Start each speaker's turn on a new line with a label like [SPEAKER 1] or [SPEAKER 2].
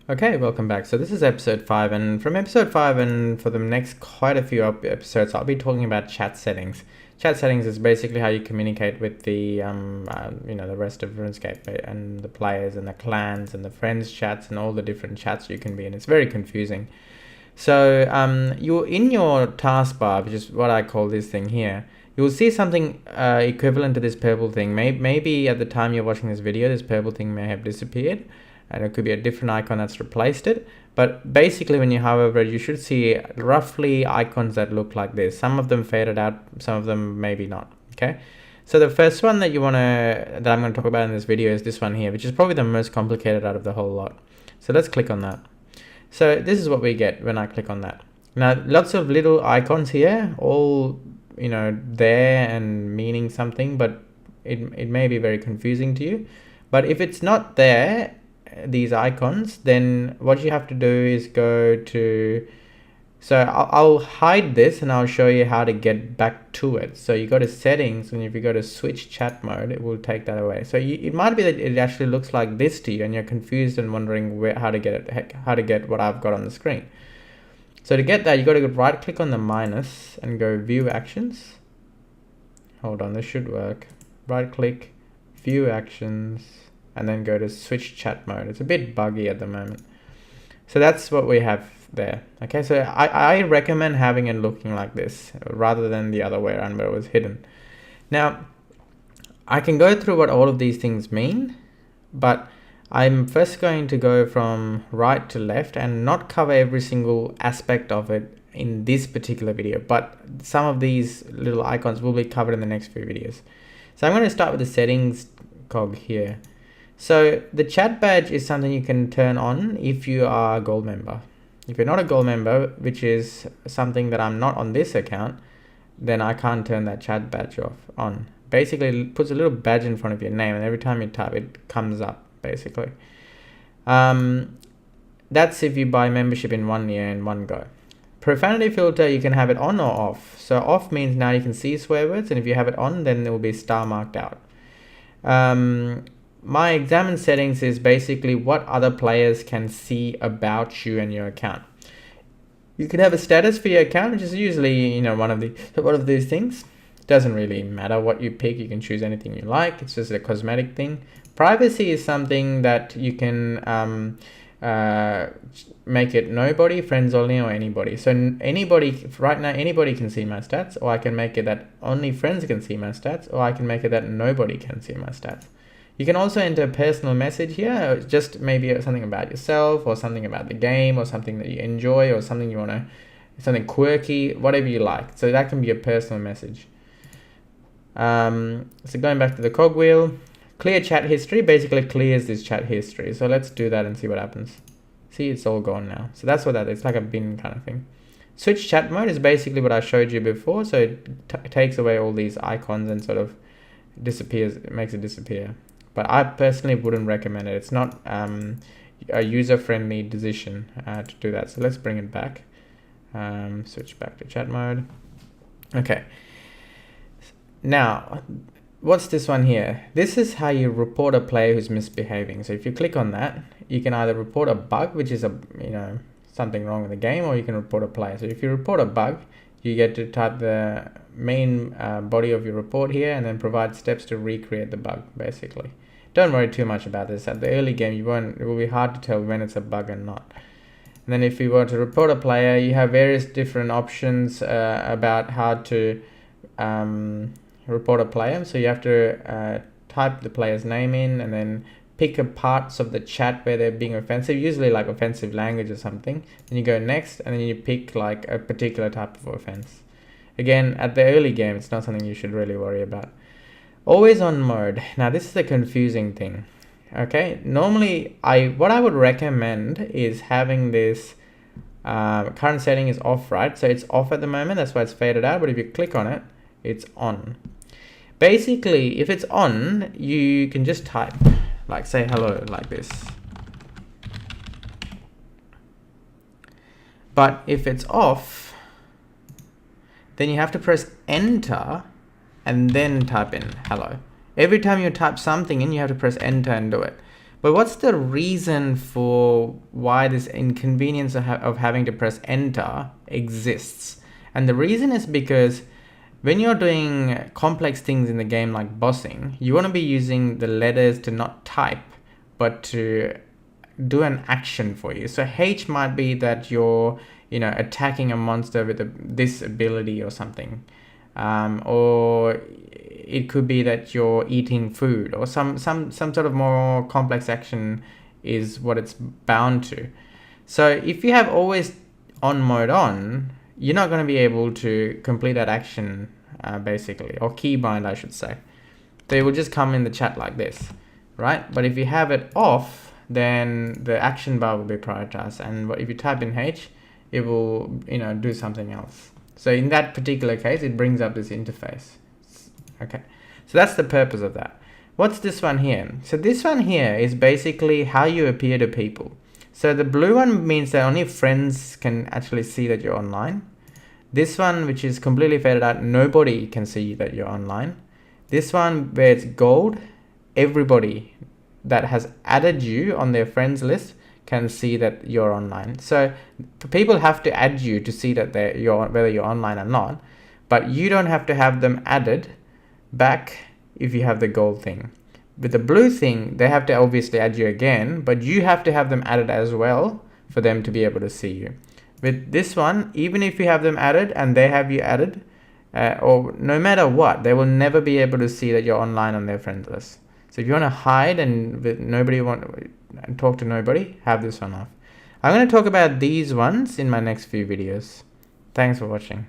[SPEAKER 1] Okay, welcome back. So this is episode 5, and from episode 5 and for the next quite a few episodes, I'll be talking about chat settings. Chat settings is basically how you communicate with the the rest of RuneScape and the players and the clans and the friends chats and all the different chats you can be in. It's very confusing. So you're in your taskbar, which is what I call this thing here. You'll see something equivalent to this purple thing. Maybe at the time you're watching this video, this purple thing may have disappeared, and it could be a different icon that's replaced it. But basically, when you hover over it, you should see roughly icons that look like this. Some of them faded out, some of them maybe not. Okay. So the first one that I'm going to talk about in this video is this one here, which is probably the most complicated out of the whole lot. So let's click on that. So this is what we get when I click on that. Now, lots of little icons here, all there and meaning something, but it may be very confusing to you. But if it's not there, these icons, then what you have to do is go to, so I'll hide this and I'll show you how to get back to it. So you go to settings, and if you go to switch chat mode, it will take that away. So it might be that it actually looks like this to you and you're confused and wondering how to get what I've got on the screen. So to get that, you got to right click on the minus and go view actions. Hold on, this should work. Right click, view actions, and then go to switch chat mode. It's a bit buggy at the moment. So that's what we have there. Okay, so I recommend having it looking like this rather than the other way around where it was hidden. Now, I can go through what all of these things mean, but I'm first going to go from right to left and not cover every single aspect of it in this particular video, but some of these little icons will be covered in the next few videos. So I'm going to start with the settings cog here. So the chat badge is something you can turn on if you are a gold member. If you're not a gold member, which is something that I'm not on this account, then I can't turn that chat badge on. Basically, it puts a little badge in front of your name, and every time you type, it comes up, basically. That's if you buy membership in 1 year in one go. Profanity filter, you can have it on or off. So off means now you can see swear words, and if you have it on, then it will be star marked out. My examine settings is basically what other players can see about you and your account. You can have a status for your account, which is usually one of these things. It doesn't really matter what you pick. You can choose anything you like. It's just a cosmetic thing. Privacy is something that you can make it nobody, friends only, or anybody. So anybody, right now, anybody can see my stats, or I can make it that only friends can see my stats, or I can make it that nobody can see my stats. You can also enter a personal message here, just maybe something about yourself, or something about the game, or something that you enjoy, or something you want to, something quirky, whatever you like. So that can be a personal message. So going back to the cogwheel, clear chat history basically clears this chat history. So let's do that and see what happens. See, it's all gone now. So that's what that is. It's like a bin kind of thing. Switch chat mode is basically what I showed you before. So it takes away all these icons and sort of disappears. It makes it disappear. But I personally wouldn't recommend it. It's not a user-friendly decision to do that. So let's bring it back. Switch back to chat mode. Okay. Now, what's this one here? This is how you report a player who's misbehaving. So if you click on that, you can either report a bug, which is something wrong with the game, or you can report a player. So if you report a bug, you get to type the main body of your report here and then provide steps to recreate the bug, basically. Don't worry too much about this. At the early game, it will be hard to tell when it's a bug and not. And then if you were to report a player, you have various different options about how to report a player. So you have to type the player's name in and then pick a parts of the chat where they're being offensive, usually like offensive language or something. Then you go next, and then you pick like a particular type of offense. Again, at the early game, it's not something you should really worry about. Always on mode. Now this is a confusing thing. Okay, normally what I would recommend is having this current setting is off, right? So it's off at the moment, that's why it's faded out, but if you click on it, it's on. Basically, if it's on, you can just type, like say hello, like this. But if it's off, then you have to press enter and then type in hello. Every time you type something in, you have to press enter and do it. But what's the reason for why this inconvenience of having to press enter exists? And the reason is because when you're doing complex things in the game like bossing, you want to be using the letters to not type, but to do an action for you. So H might be that you're, attacking a monster with this ability or something. Or it could be that you're eating food, or some sort of more complex action is what it's bound to. So if you have always on mode on, you're not going to be able to complete that action, basically, or keybind, I should say. So it will just come in the chat like this, right? But if you have it off, then the action bar will be prioritized, and if you type in H, it will, do something else. So in that particular case, it brings up this interface. Okay, so that's the purpose of that. What's this one here? So this one here is basically how you appear to people. So the blue one means that only friends can actually see that you're online. This one, which is completely faded out, nobody can see that you're online. This one where it's gold, everybody that has added you on their friends list can see that you're online. So people have to add you to see that whether you're online or not, but you don't have to have them added back if you have the gold thing. With the blue thing, they have to obviously add you again, but you have to have them added as well for them to be able to see you. With this one, even if you have them added and they have you added, or no matter what, they will never be able to see that you're online on their friends list. So if you want to hide and talk to nobody, have this one off. I'm going to talk about these ones in my next few videos. Thanks for watching.